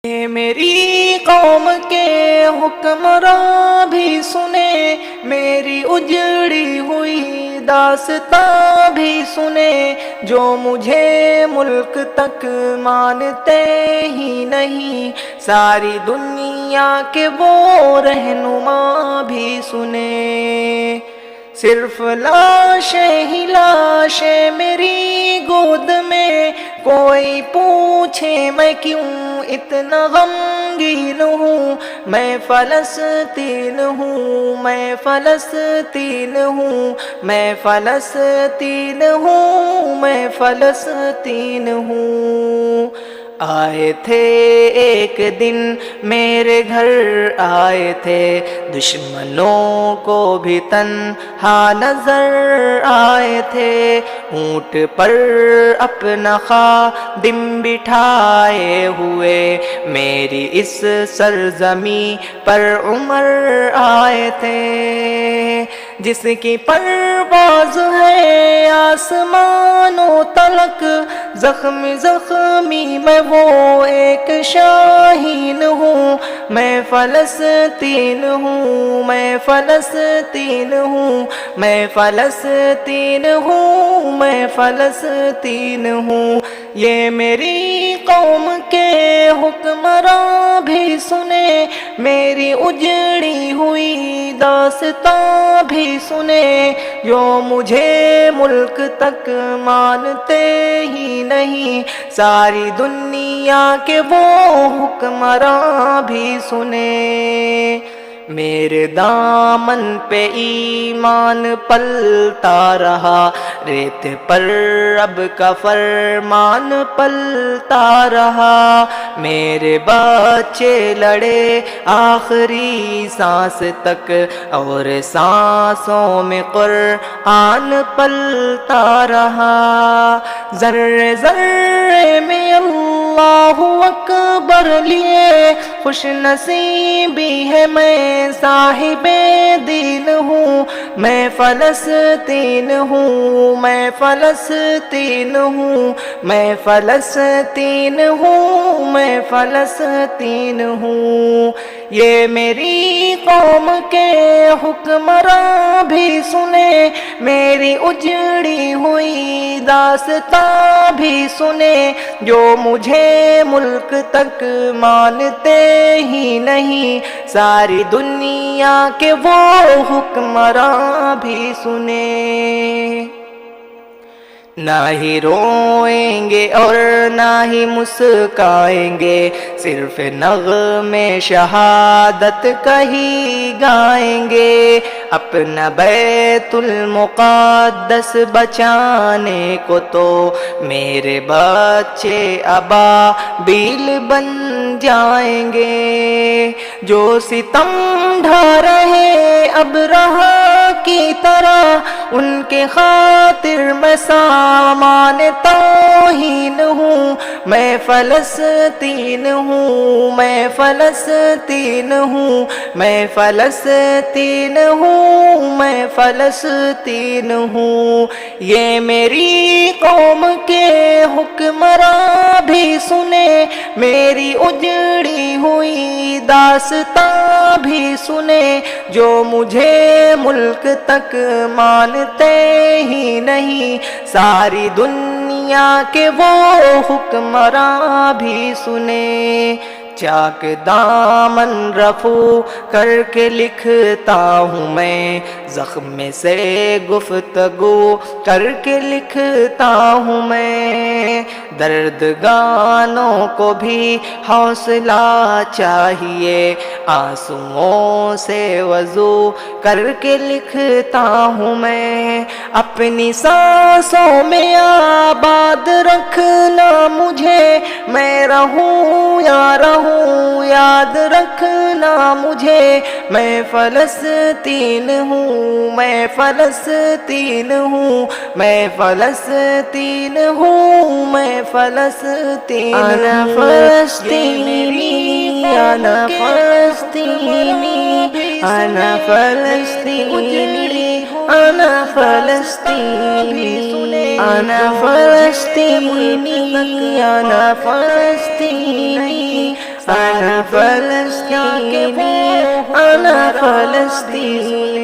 اے میری قوم کے حکمراں بھی سنے، میری اجڑی ہوئی داستاں بھی سنے، جو مجھے ملک تک مانتے ہی نہیں، ساری دنیا کے وہ رہنما بھی سنے۔ صرف لاشیں ہی لاشیں میری گود میں، کوئی پوچھے میں کیوں اتنا غمگین ہوں، میں فلسطین ہوں، میں فلسطین ہوں، میں فلسطین ہوں، میں فلسطین ہوں۔ آئے تھے ایک دن میرے گھر، آئے تھے دشمنوں کو بھی تنہا نظر آئے تھے، اونٹ پر اپنا خادم بٹھائے ہوئے میری اس سرزمین پر عمر آئے تھے، جس کی پرواز ہے آسمانوں تلک، زخمی زخمی میں وہ ایک شاہین ہوں، میں فلسطین ہوں، میں فلسطین ہوں، میں فلسطین ہوں، میں فلسطین ہوں۔ یہ میری قوم کے حکمراں بھی سنے، میری اجڑی ہوئی داستاں بھی سنے، جو مجھے ملک تک مانتے ہی نہیں، ساری دنیا کے وہ حکمراں بھی سنے۔ میرے دامن پہ ایمان پلتا رہا، ریت پر رب کا فرمان پلتا رہا، میرے بچے لڑے آخری سانس تک، اور سانسوں میں قرآن پلتا رہا، ذرے ذرے میں اللہ اکبر لیے خوش نصیبی ہے، میں صاحب دین ہوں، میں فلسطین ہوں، میں فلسطین ہوں، میں فلسطین ہوں، میں فلسطین ہوں۔ یہ میری قوم کے حکمراں بھی سنے، میری اجڑی ہوئی داستاں بھی سنے، جو مجھے ملک تک مانتے ہی نہیں، ساری دنیا کے وہ حکمراں بھی سنے۔ نہ ہی روئیں گے اور نہ ہی مسکائیں گے، صرف نغمے شہادت کا ہی گائیں گے، اپنا بیت المقدس بچانے کو تو میرے بچے ابابیل بن جائیں گے، جو ستم ڈھا رہے ابرہہ کی طرح، ان کے خاطر میں سامان توہین ہوں، میں فلسطین ہوں، میں فلسطین ہوں، میں فلسطین ہوں، میں فلسطین ہوں۔ یہ میری قوم کے حکمراں بھی سنے، میری اجڑی ہوئی داستاں بھی سنے، جو مجھے ملک تک مانتے ہی نہیں، ساری دنیا کے وہ حکمراں بھی سنے۔ چاک دامن رفو کر کے لکھتا ہوں میں، زخم سے گفتگو کر کے لکھتا ہوں میں، درد گانوں کو بھی حوصلہ چاہیے، آنسوؤں سے وضو کر کے لکھتا ہوں میں، اپنی سانسوں میں آباد رکھنا مجھے، میں رہوں یا رہوں یاد رکھنا مجھے، میں فلسطین ہوں، میں فلسطین ہوں، میں فلسطین ہوں، میں فلسطین ہوں۔ انا فلسطینی، انا فلسطینی، انا فلسطینی، انا فلسطینی، انا فلسطینی، انا فلسطینی، انا فلسطینی انا فلسطینی